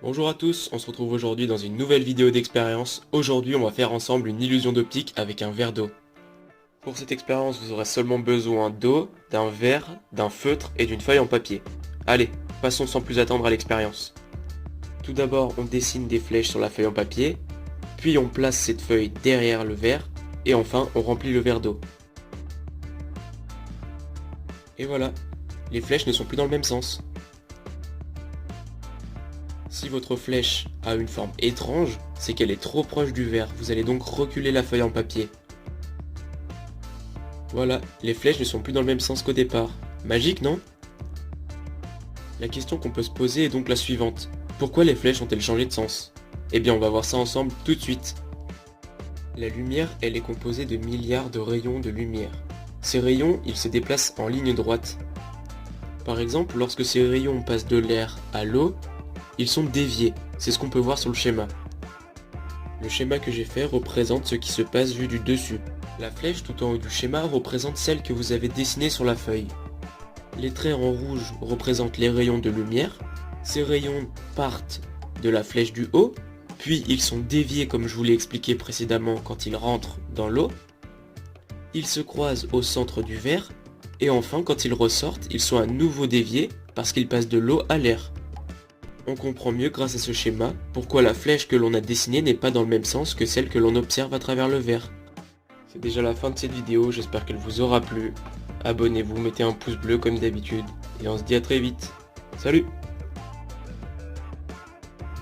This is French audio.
Bonjour à tous, on se retrouve aujourd'hui dans une nouvelle vidéo d'expérience. Aujourd'hui on va faire ensemble une illusion d'optique avec un verre d'eau. Pour cette expérience vous aurez seulement besoin d'eau, d'un verre, d'un feutre et d'une feuille en papier. Allez, passons sans plus attendre à l'expérience. Tout d'abord on dessine des flèches sur la feuille en papier, puis on place cette feuille derrière le verre, et enfin on remplit le verre d'eau. Et voilà, les flèches ne sont plus dans le même sens. Si votre flèche a une forme étrange, c'est qu'elle est trop proche du verre. Vous allez donc reculer la feuille en papier. Voilà, les flèches ne sont plus dans le même sens qu'au départ. Magique, non? La question qu'on peut se poser est donc la suivante. Pourquoi les flèches ont-elles changé de sens? Eh bien, on va voir ça ensemble tout de suite. La lumière, elle est composée de milliards de rayons de lumière. Ces rayons, ils se déplacent en ligne droite. Par exemple, lorsque ces rayons passent de l'air à l'eau, ils sont déviés, c'est ce qu'on peut voir sur le schéma. Le schéma que j'ai fait représente ce qui se passe vu du dessus. La flèche tout en haut du schéma représente celle que vous avez dessinée sur la feuille. Les traits en rouge représentent les rayons de lumière. Ces rayons partent de la flèche du haut, puis ils sont déviés comme je vous l'ai expliqué précédemment quand ils rentrent dans l'eau. Ils se croisent au centre du verre, et enfin quand ils ressortent, ils sont à nouveau déviés parce qu'ils passent de l'eau à l'air. On comprend mieux grâce à ce schéma pourquoi la flèche que l'on a dessinée n'est pas dans le même sens que celle que l'on observe à travers le verre. C'est déjà la fin de cette vidéo, j'espère qu'elle vous aura plu. Abonnez-vous, mettez un pouce bleu comme d'habitude, et on se dit à très vite. Salut!